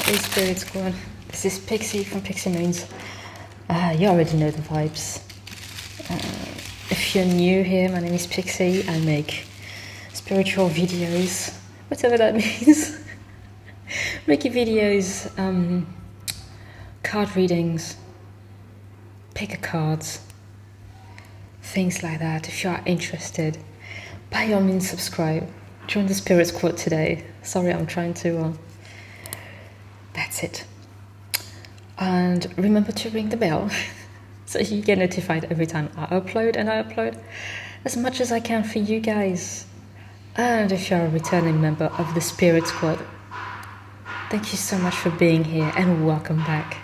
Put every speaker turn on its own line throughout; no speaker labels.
Hey Spirit Squad, this is Pixie from Pixie Moons. You already know the vibes. If you're new here, my name is Pixie. I make spiritual videos, whatever that means. Reiki videos, card readings, pick a cards, things like that. If you are interested, by all means subscribe. Join the Spirit Squad today. Sorry, I'm trying to... That's it. And remember to ring the bell so you get notified every time I upload, and I upload as much as I can for you guys. And if you're a returning member of the Spirit Squad, thank you so much for being here and welcome back.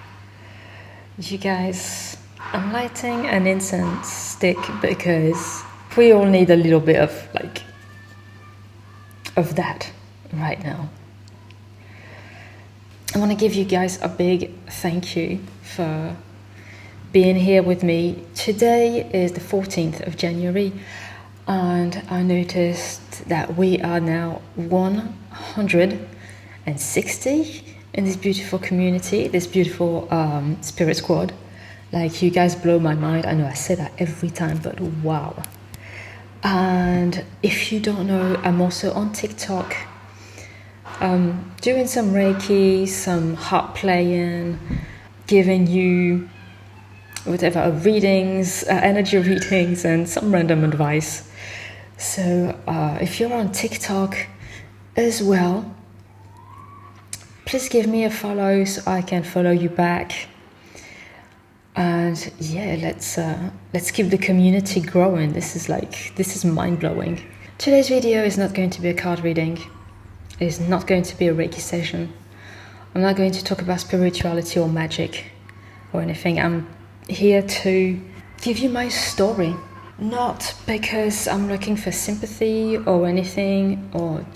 You guys, I'm lighting an incense stick because we all need a little bit of that right now. I want to give you guys a big thank you for being here with me. Today is the 14th of January, and I noticed that we are now 160 in this beautiful community, this beautiful Spirit Squad. Like, you guys blow my mind. I know I say that every time, but wow. And if you don't know, I'm also on TikTok. Doing some Reiki, some harp playing, giving you whatever readings, energy readings, and some random advice. So if you're on TikTok as well, please give me a follow so I can follow you back. And yeah, let's keep the community growing. This is mind-blowing. Today's video is not going to be a card reading. It's not going to be a Reiki session. I'm not going to talk about spirituality or magic or anything. I'm here to give you my story, not because I'm looking for sympathy or anything or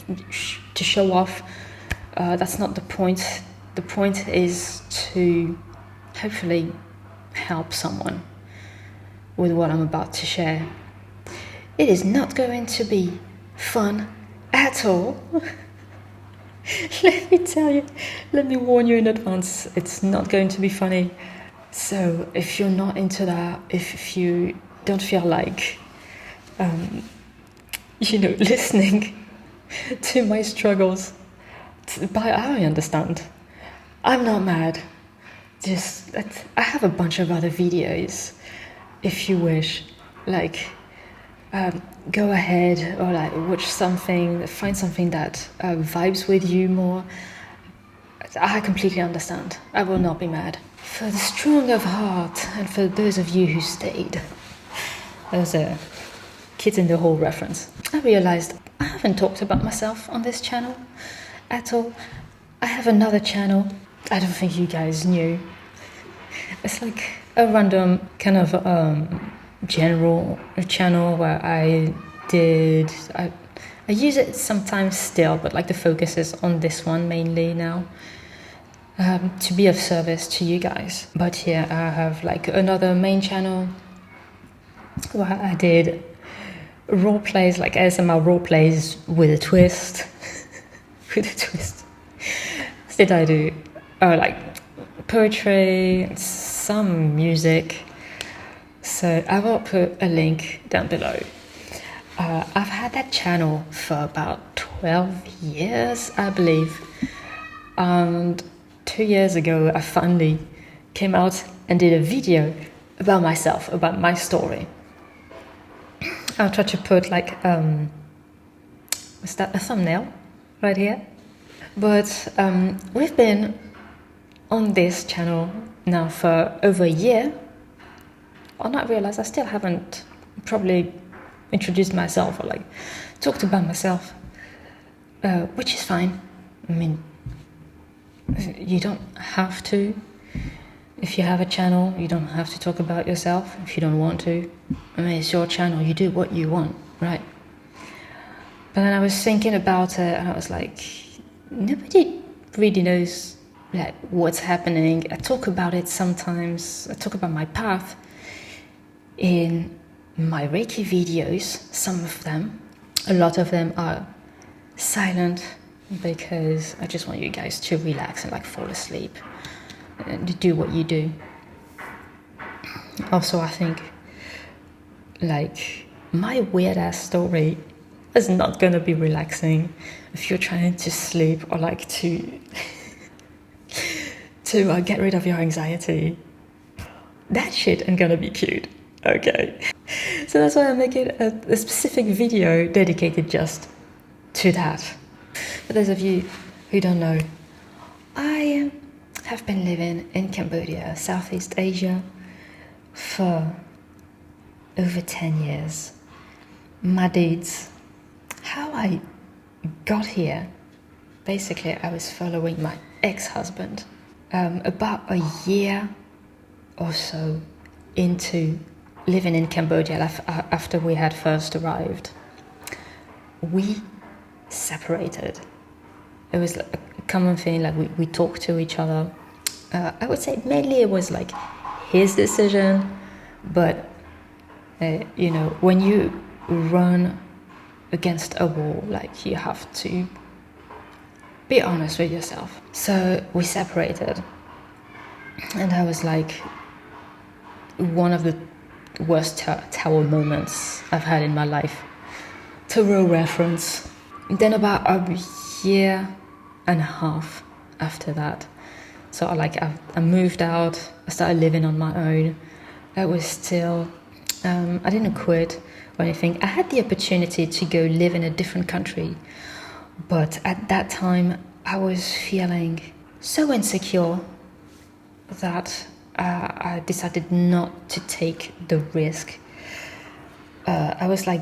to show off. That's not the point. The point is to hopefully help someone with what I'm about to share. It is not going to be fun at all. Let me tell you, let me warn you in advance, it's not going to be funny. So if you're not into that, if you don't feel like, listening to my struggles, I understand. I'm not mad. I have a bunch of other videos, if you wish, go ahead or watch something, find something that vibes with you more. I completely understand. I will not be mad. For the strong of heart and for those of you who stayed. There's a Kid in the Hall reference. I realized I haven't talked about myself on this channel at all. I have another channel. I don't think you guys knew. It's like a random kind of general channel where I use it sometimes still, but the focus is on this one mainly now, to be of service to you guys. But here I have another main channel where I did role plays, ASMR role plays with a twist. Did I do poetry, some music? So I will put a link down below. I've had that channel for about 12 years, I believe. And 2 years ago, I finally came out and did a video about myself, about my story. I'll try to put a thumbnail right here. But we've been on this channel now for over a year. And I realized I still haven't probably introduced myself or talked about myself, which is fine. I mean, you don't have to. If you have a channel, you don't have to talk about yourself if you don't want to. I mean, it's your channel, you do what you want, right? But then I was thinking about it and I was like, nobody really knows what's happening. I talk about it sometimes. I talk about my path in my Reiki videos. Some of them, a lot of them are silent, because I just want you guys to relax and like fall asleep and do what you do. Also, I think like my weird ass story is not gonna be relaxing if you're trying to sleep or like to get rid of your anxiety. That shit ain't gonna be cute. Okay. So that's why I'm making a specific video dedicated just to that. For those of you who don't know, I have been living in Cambodia, Southeast Asia, for over 10 years. My deeds, how I got here, basically I was following my ex-husband. About a year or so into living in Cambodia, after we had first arrived, we separated. It was a common thing, like we talked to each other. I would say mainly it was like his decision, but when you run against a wall, like you have to be honest with yourself. So we separated, and that was like one of the worst tower moments I've had in my life. To reference. Then about a year and a half after that, so I moved out. I started living on my own. I was still, I didn't quit or anything. I had the opportunity to go live in a different country, but at that time I was feeling so insecure that I decided not to take the risk. I was like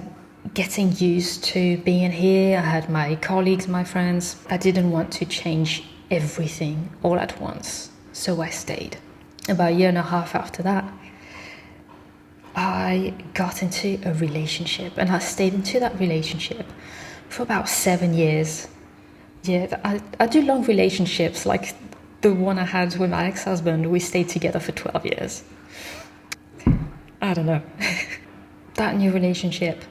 getting used to being here. I had my colleagues, my friends. I didn't want to change everything all at once, so I stayed. About a year and a half after that, I got into a relationship, and I stayed into that relationship for about 7 years. Yeah, I do long relationships, like the one I had with my ex-husband. We stayed together for 12 years. I don't know. That new relationship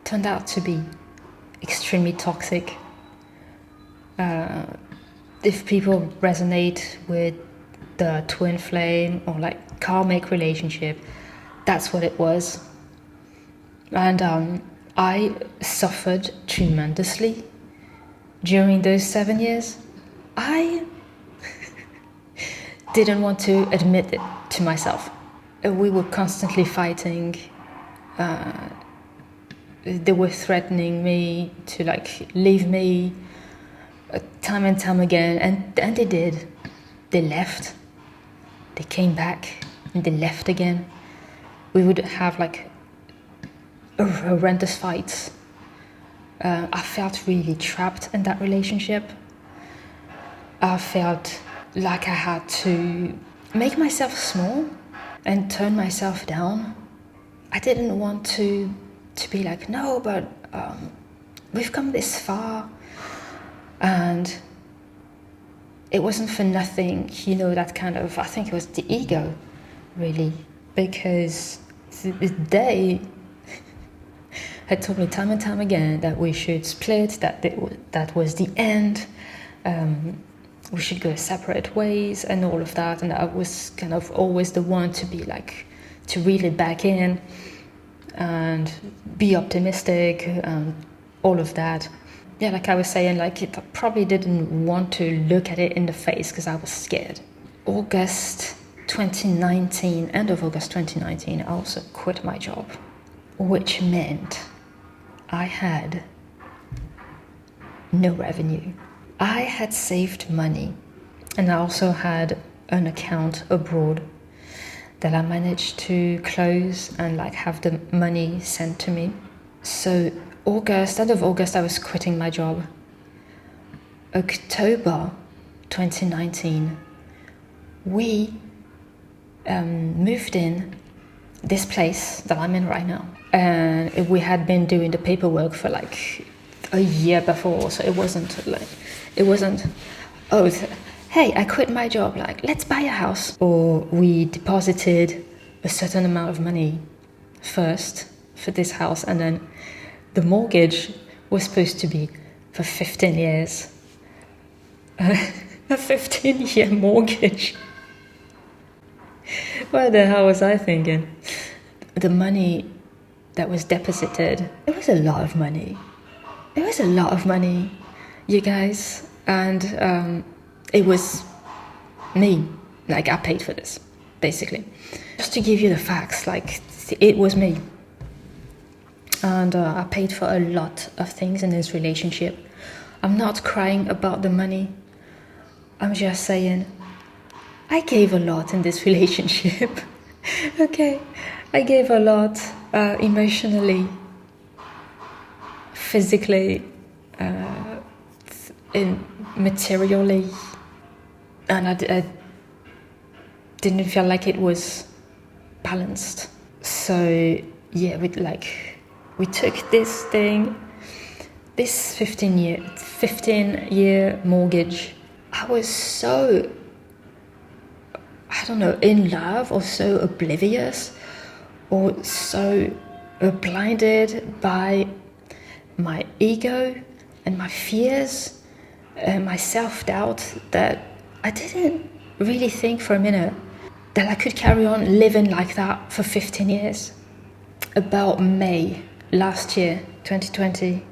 turned out to be extremely toxic. If people resonate with the twin flame or like karmic relationship, that's what it was. And I suffered tremendously during those 7 years. I didn't want to admit it to myself. We were constantly fighting. They were threatening me to like leave me time and time again, and they did. They left. They came back and they left again. We would have like horrendous fights. I felt really trapped in that relationship. I felt like I had to make myself small and turn myself down. I didn't want to be like, no, but we've come this far. And it wasn't for nothing, that kind of, I think it was the ego, really, because they had told me time and time again that we should split, that was the end, we should go separate ways and all of that. And I was kind of always the one to be like, to reel it back in and be optimistic and all of that. Yeah, like I was saying, like I probably didn't want to look at it in the face because I was scared. August 2019, end of August 2019, I also quit my job, which meant I had no revenue. I had saved money, and I also had an account abroad that I managed to close and like have the money sent to me. So end of August, I was quitting my job. October 2019, we moved in this place that I'm in right now. And we had been doing the paperwork for like a year before, so it wasn't, oh, hey, I quit my job, like, let's buy a house. Or we deposited a certain amount of money first for this house, and then the mortgage was supposed to be for 15 years. A 15-year mortgage. What the hell was I thinking? The money that was deposited, it was a lot of money. It was a lot of money, you guys. And it was me. Like, I paid for this, basically. Just to give you the facts, like, it was me. And I paid for a lot of things in this relationship. I'm not crying about the money. I'm just saying, I gave a lot in this relationship. Okay, I gave a lot emotionally, physically, materially, and I didn't feel like it was balanced. So yeah, we took this thing, this 15-year mortgage. I was so, I don't know, in love, or so oblivious, or so blinded by my ego and my fears and my self-doubt that I didn't really think for a minute that I could carry on living like that for 15 years. About May last year, 2020,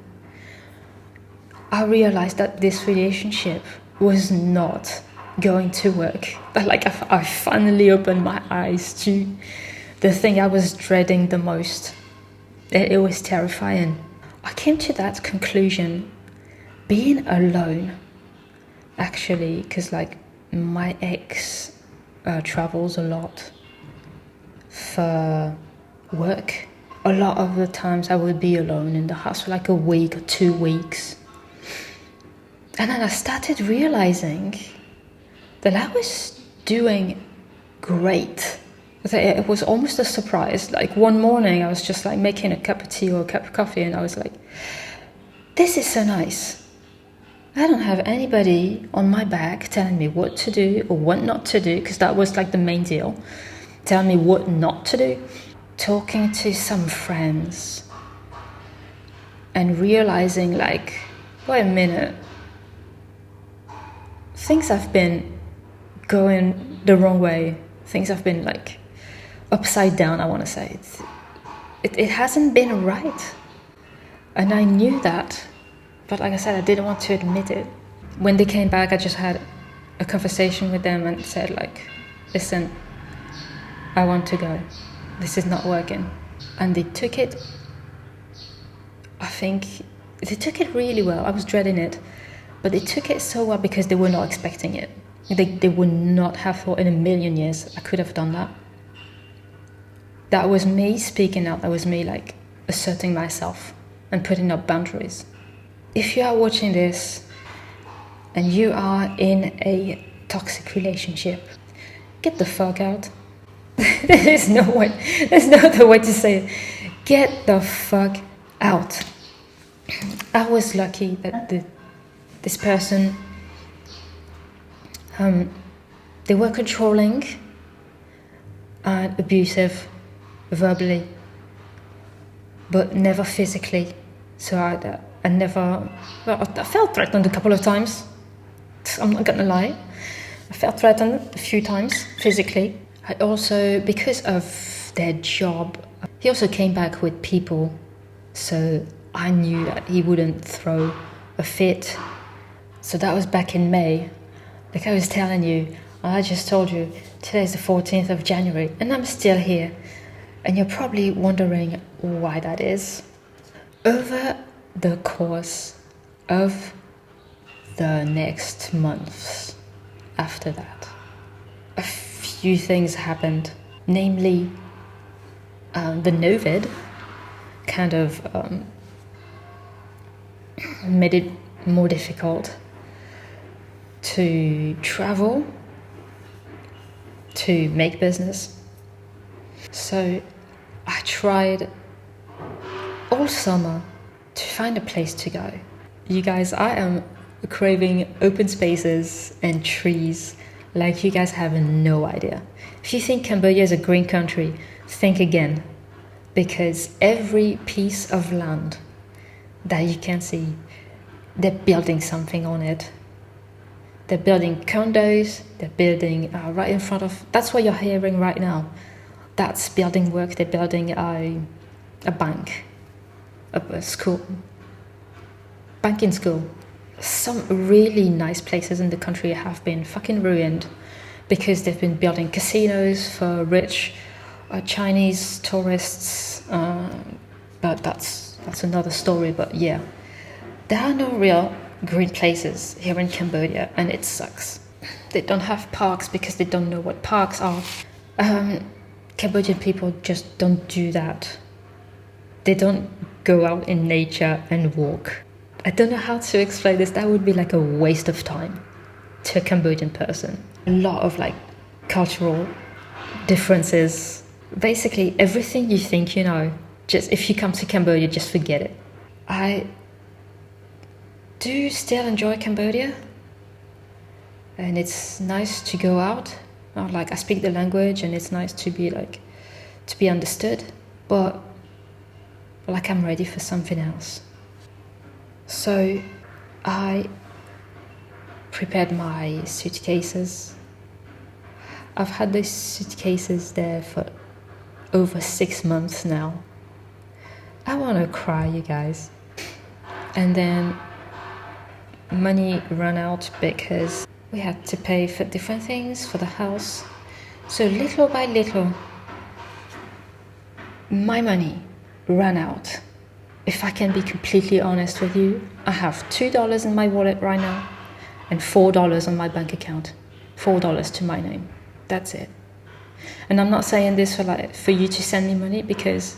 I realized that this relationship was not going to work. Like, I finally opened my eyes to the thing I was dreading the most. It was terrifying. I came to that conclusion being alone, actually, because like my ex travels a lot for work. A lot of the times I would be alone in the house for like a week or 2 weeks. And then I started realizing that I was doing great. It was almost a surprise. Like, one morning I was just like making a cup of tea or a cup of coffee, and I was like, this is so nice. I don't have anybody on my back telling me what to do or what not to do, because that was like the main deal. Telling me what not to do. Talking to some friends and realizing, like, wait a minute, things have been going the wrong way. Things have been like upside down, I want to say. It hasn't been right. And I knew that, but like I said, I didn't want to admit it. When they came back, I just had a conversation with them and said, like, listen, I want to go. This is not working. And they took it, I think, they took it really well. I was dreading it, but they took it so well because they were not expecting it. They would not have thought in a million years I could have done that. That was me speaking out. That was me, like, asserting myself and putting up boundaries. If you are watching this and you are in a toxic relationship, get the fuck out. There's no other way to say it. Get the fuck out. I was lucky that this person, they were controlling and abusive verbally, but never physically. So I never, well, I felt threatened a couple of times. I'm not gonna lie. I felt threatened a few times physically. I also, because of their job, he also came back with people, so I knew that he wouldn't throw a fit. So that was back in May. Like I was telling you, I just told you, today's the 14th of January, and I'm still here. And you're probably wondering why that is. Over the course of the next months after that, a few things happened. Namely, the COVID kind of made it more difficult to travel, to make business. So I tried all summer to find a place to go. You guys, I am craving open spaces and trees like you guys have no idea. If you think Cambodia is a green country, think again, because every piece of land that you can see they're building something on it. They're building condos, they're building right in front of, that's what you're hearing right now. That's building work. They're building a bank, a school, banking school. Some really nice places in the country have been fucking ruined because they've been building casinos for rich Chinese tourists. But that's another story. But yeah, there are no real green places here in Cambodia, and it sucks. They don't have parks because they don't know what parks are. Cambodian people just don't do that. They don't go out in nature and walk. I don't know how to explain this. That would be like a waste of time to a Cambodian person. A lot of like cultural differences. Basically, everything you think you know, just if you come to Cambodia, just forget it. I do still enjoy Cambodia, and it's nice to go out. Like, I speak the language, and it's nice to be understood, but like I'm ready for something else. So I prepared my suitcases. I've had those suitcases there for over 6 months now. I want to cry, you guys. And then money ran out because we had to pay for different things for the house. So little by little, my money ran out. If I can be completely honest with you, I have $2 in my wallet right now and $4 on my bank account. $4 to my name. That's it. And I'm not saying this for you to send me money, because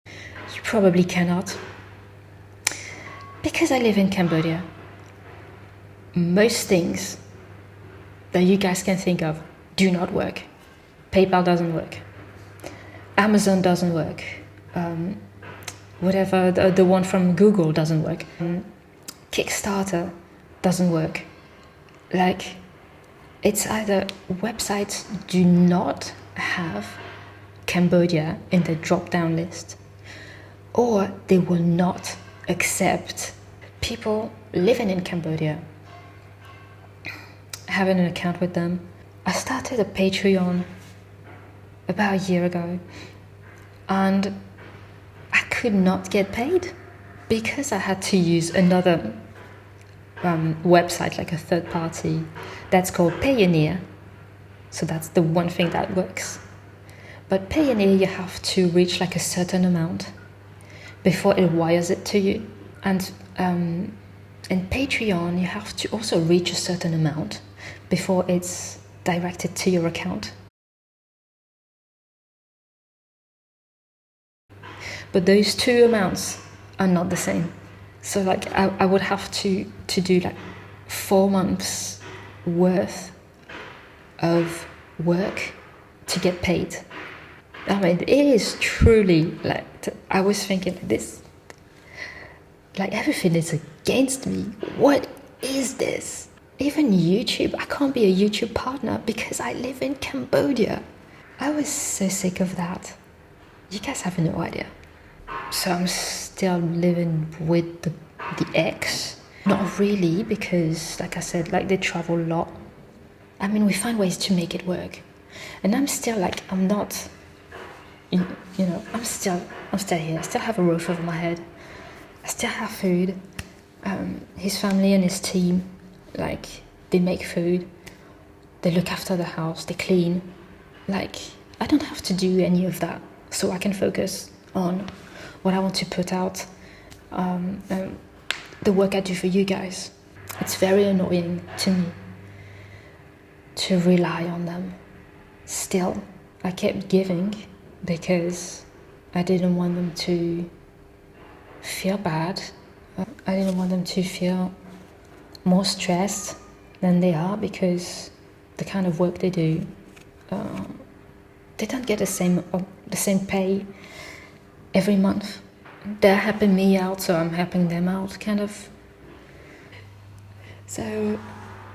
you probably cannot. Because I live in Cambodia, most things that you guys can think of do not work. PayPal doesn't work. Amazon doesn't work. Whatever, the one from Google doesn't work. Kickstarter doesn't work. Like, it's either websites do not have Cambodia in the drop-down list, or they will not accept people living in Cambodia having an account with them. I started a Patreon about a year ago, and I could not get paid because I had to use another website, like a third party, that's called Payoneer. So that's the one thing that works. But Payoneer, you have to reach like a certain amount before it wires it to you. And in Patreon, you have to also reach a certain amount before it's directed to your account. But those two amounts are not the same. So like I would have to do like 4 months worth of work to get paid. I mean, it is truly like, I was thinking this, like everything is against me. What is this? Even YouTube, I can't be a YouTube partner because I live in Cambodia. I was so sick of that. You guys have no idea. So I'm still living with the ex. Not really, because like I said, like they travel a lot. I mean, we find ways to make it work. And I'm still like, I'm not, you know, I'm still here. I still have a roof over my head. I still have food. His family and his team, like, they make food. They look after the house. They clean. Like, I don't have to do any of that. So I can focus on what I want to put out, the work I do for you guys. It's very annoying to me to rely on them. Still, I kept giving because I didn't want them to feel bad. I didn't want them to feel more stressed than they are, because the kind of work they do, they don't get the same pay every month. They're helping me out, so I'm helping them out, kind of. So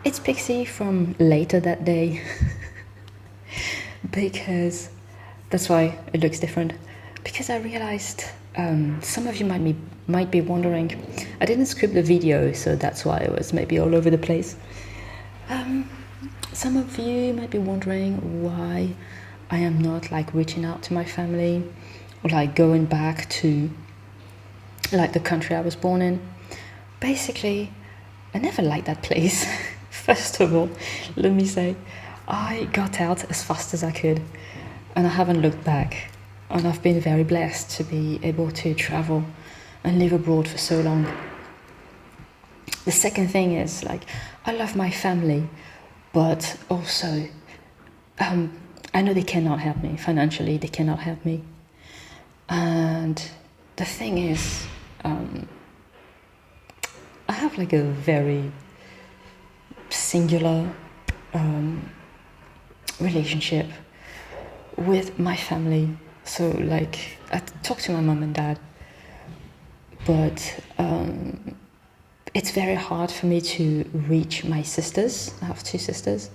it's Pixie from later that day. Because that's why it looks different. Because I realized Some of you might be wondering, I didn't script the video, so that's why it was maybe all over the place. Some of you might be wondering why I am not like reaching out to my family or like going back to like the country I was born in. Basically, I never liked that place. First of all, let me say, I got out as fast as I could and I haven't looked back. And I've been very blessed to be able to travel and live abroad for so long. The second thing is, like, I love my family, but also, I know they cannot help me financially. They cannot help me. And the thing is, I have like a very singular relationship with my family. So like I talk to my mom and dad, but it's very hard for me to reach my sisters. I have two sisters.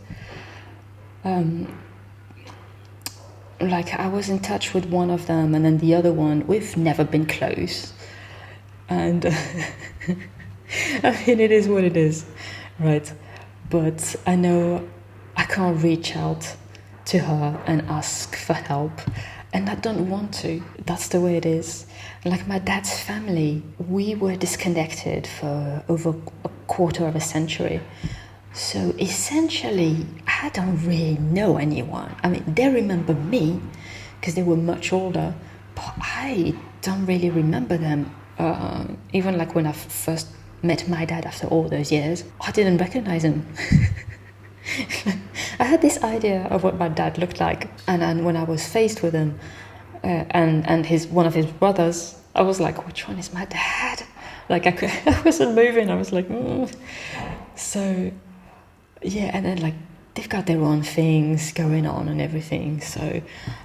Like I was in touch with one of them, and then the other one, we've never been close. And I mean, it is what it is, right? But I know I can't reach out to her and ask for help, and I don't want to. That's the way it is. Like my dad's family, we were disconnected for over a quarter of a century. So essentially, I don't really know anyone. I mean, they remember me because they were much older, but I don't really remember them. Even like when I first met my dad after all those years, I didn't recognize him. I had this idea of what my dad looked like, and then when I was faced with him and one of his brothers, I was like, which one is my dad? Like I wasn't moving. I was like, So yeah, and then like they've got their own things going on and everything, so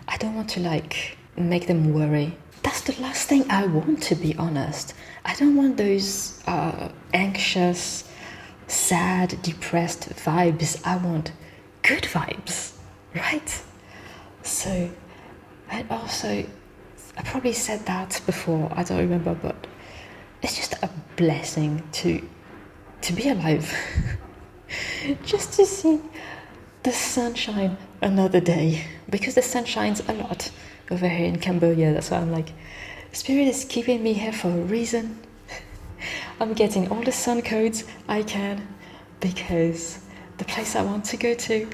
I don't want to like make them worry. That's the last thing I want, to be honest. I don't want those anxious, sad, depressed vibes. I want good vibes, right? So, and also, I probably said that before, I don't remember, but it's just a blessing to be alive. Just to see the sunshine another day, because the sun shines a lot over here in Cambodia. That's why I'm like, Spirit is keeping me here for a reason. I'm getting all the sun codes I can, because the place I want to go to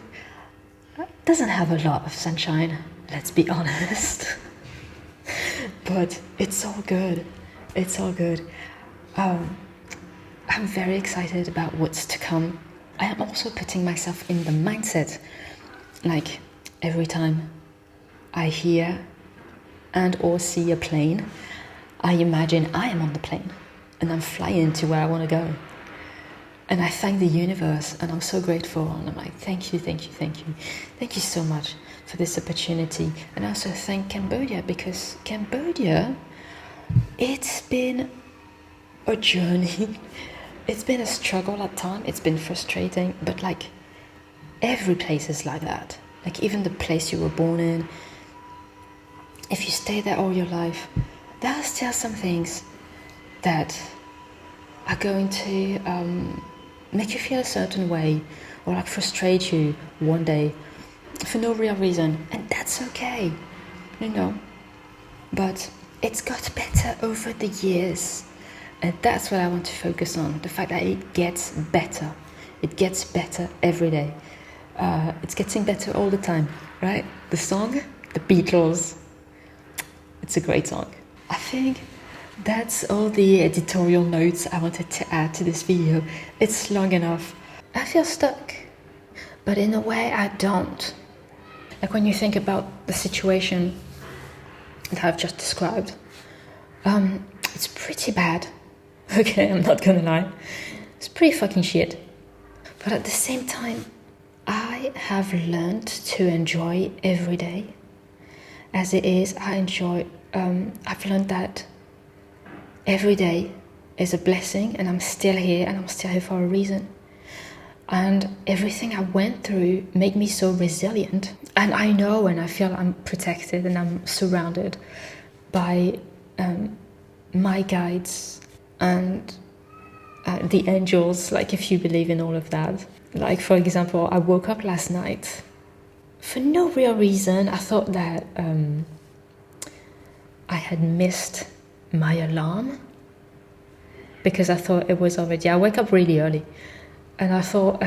doesn't have a lot of sunshine, let's be honest. But it's all good. It's all good. I'm very excited about what's to come. I am also putting myself in the mindset, like every time I hear and or see a plane, I imagine I am on the plane and I'm flying to where I want to go. And I thank the universe, and I'm so grateful, and I'm like, thank you so much for this opportunity. And I also thank Cambodia, because Cambodia, it's been a journey. It's been a struggle at times, it's been frustrating, but like every place is like that. Like even the place you were born in, if you stay there all your life, there are still some things that are going to make you feel a certain way, or like frustrate you one day for no real reason, and that's okay, you know. But it's got better over the years, and that's what I want to focus on, the fact that it gets better. It gets better every day. It's getting better all the time, right? The song, the Beatles, it's a great song. I think that's all the editorial notes I wanted to add to this video. It's long enough. I feel stuck, but in a way I don't. Like when you think about the situation that I've just described, it's pretty bad. Okay, I'm not gonna lie. It's pretty fucking shit. But at the same time, I have learned to enjoy every day. As it is, I've learned that every day is a blessing, and I'm still here, and I'm still here for a reason. And everything I went through made me so resilient. And I know, and I feel I'm protected and I'm surrounded by my guides and the angels, like if you believe in all of that. Like, for example, I woke up last night for no real reason. I thought that I had missed my alarm because I thought it was already, I wake up really early and I thought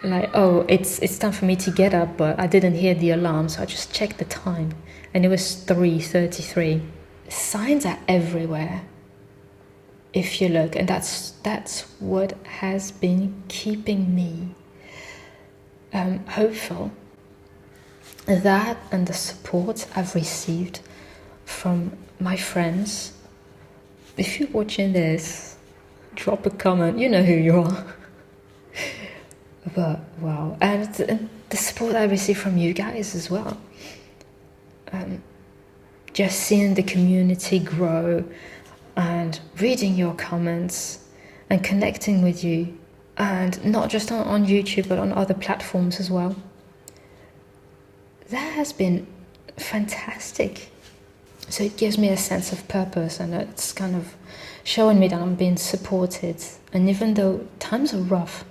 like, oh, it's time for me to get up, but I didn't hear the alarm, so I just checked the time and it was 3:33. Signs are everywhere if you look, and that's what has been keeping me hopeful. That and the support I've received from my friends. If you're watching this, drop a comment, you know who you are. But wow, and the support I receive from you guys as well. Just seeing the community grow and reading your comments and connecting with you, and not just on YouTube but on other platforms as well. That has been fantastic. So it gives me a sense of purpose, and it's kind of showing me that I'm being supported. And even though times are rough,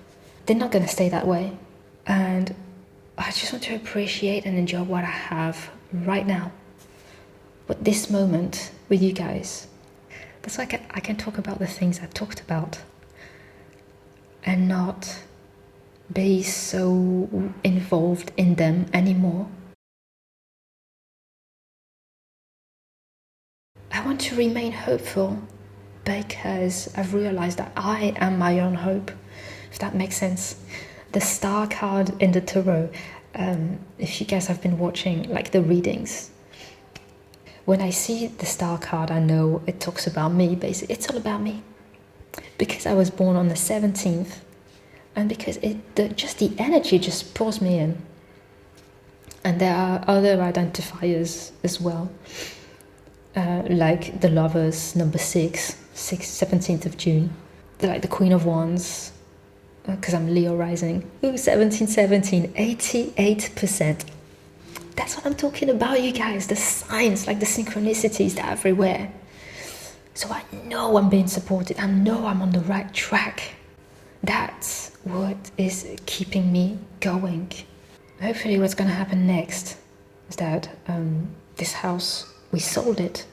they're not going to stay that way. And I just want to appreciate and enjoy what I have right now. But this moment with you guys, that's why I can talk about the things I talked about and not be so involved in them anymore. I want to remain hopeful because I've realized that I am my own hope, if that makes sense. The star card in the tarot, if you guys have been watching like the readings, when I see the star card, I know it talks about me, basically. It's all about me. Because I was born on the 17th, and because just the energy just pulls me in. And there are other identifiers as well, like the Lovers, number 6, 17th of June. Like the Queen of Wands, because I'm Leo rising. Ooh, 1717, 88%. That's what I'm talking about, you guys. The signs, like the synchronicities, they're everywhere. So I know I'm being supported. I know I'm on the right track. That's what is keeping me going. Hopefully what's going to happen next is that this house, we sold it,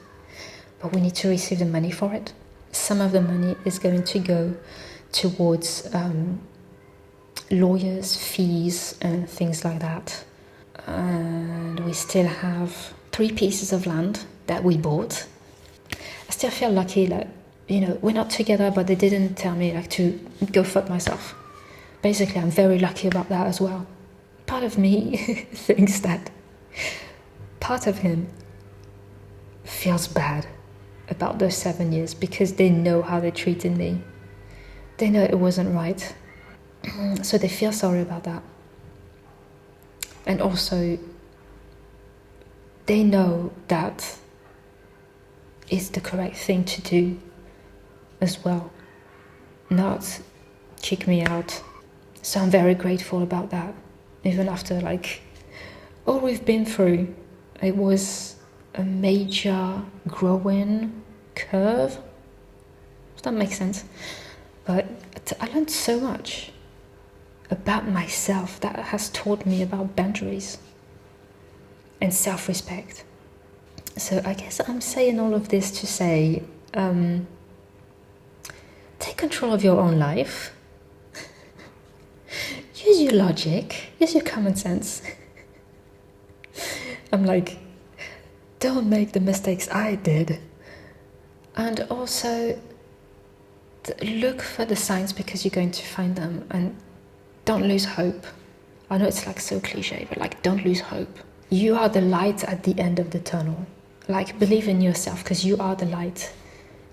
but we need to receive the money for it. Some of the money is going to go towards lawyers' fees and things like that. And we still have 3 pieces of land that we bought. I still feel lucky that, we're not together, but they didn't tell me like to go fuck myself. Basically, I'm very lucky about that as well. Part of me thinks that part of him feels bad about those 7 years because they know how they treated me. They know it wasn't right. So they feel sorry about that. And also, they know that it's the correct thing to do as well, not kick me out. So I'm very grateful about that. Even after all we've been through, it was a major growing curve. Does that make sense? But I learned so much about myself that has taught me about boundaries and self-respect. So I guess I'm saying all of this to say, take control of your own life. Use your logic, use your common sense. I'm like, don't make the mistakes I did. And also, look for the signs because you're going to find them, and don't lose hope. I know it's so cliche, but don't lose hope. You are the light at the end of the tunnel. Believe in yourself because you are the light.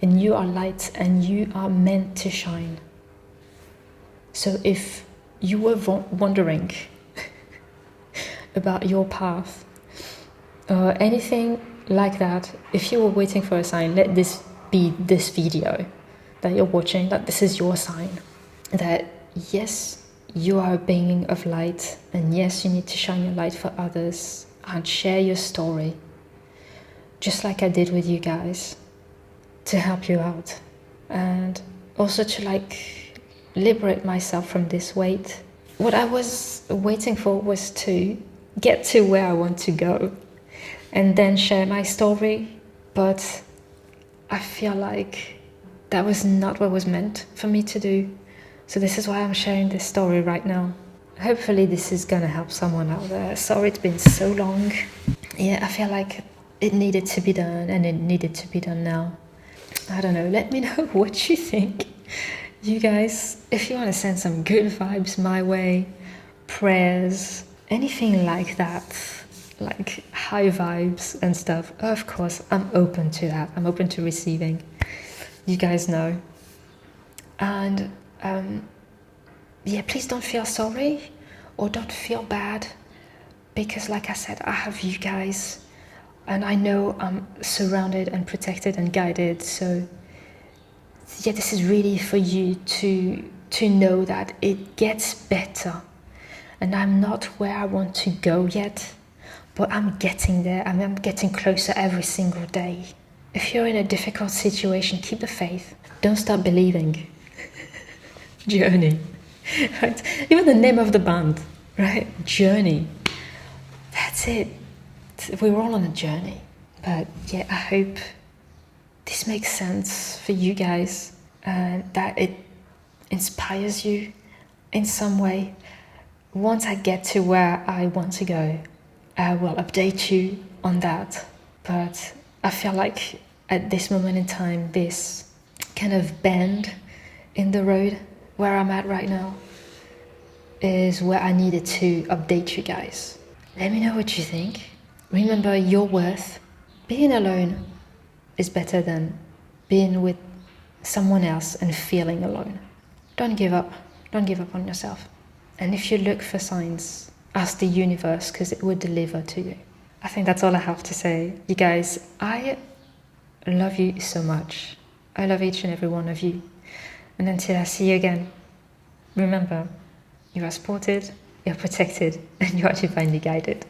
And you are light and you are meant to shine. So if you were wondering about your path or anything like that, if you were waiting for a sign, let this be this video that you're watching, that this is your sign. That yes, you are a being of light, and yes, you need to shine your light for others and share your story. just like I did with you guys, to help you out, and also to like liberate myself from this weight. What I was waiting for was to get to where I want to go and then share my story, but I feel like that was not what was meant for me to do. So this is why I'm sharing this story right now. Hopefully this is gonna help someone out there. Sorry it's been so long. Yeah, I feel like it needed to be done, and it needed to be done now. I don't know, let me know what you think. You guys, if you want to send some good vibes my way, prayers, anything like that, like high vibes and stuff, of course, I'm open to that. I'm open to receiving. You guys know. And yeah, please don't feel sorry or don't feel bad, because like I said, I have you guys, and I know I'm surrounded and protected and guided. So yeah, this is really for you to know that it gets better. And I'm not where I want to go yet, but I'm getting there. I mean, I'm getting closer every single day. If you're in a difficult situation, keep the faith. Don't stop believing. Journey. Right? Even the name of the band, right? Journey. That's it. We're all on a journey. But yeah, I hope this makes sense for you guys, and that it inspires you in some way. Once I get to where I want to go, I will update you on that. But I feel like at this moment in time, this kind of bend in the road where I'm at right now is where I needed to update you guys. Let me know what you think. Remember your worth. Being alone is better than being with someone else and feeling alone. Don't give up. Don't give up on yourself. And if you look for signs, ask the universe, because it will deliver to you. I think that's all I have to say. You guys, I love you so much. I love each and every one of you. And until I see you again, remember, you are supported, you're protected, and you are divinely guided.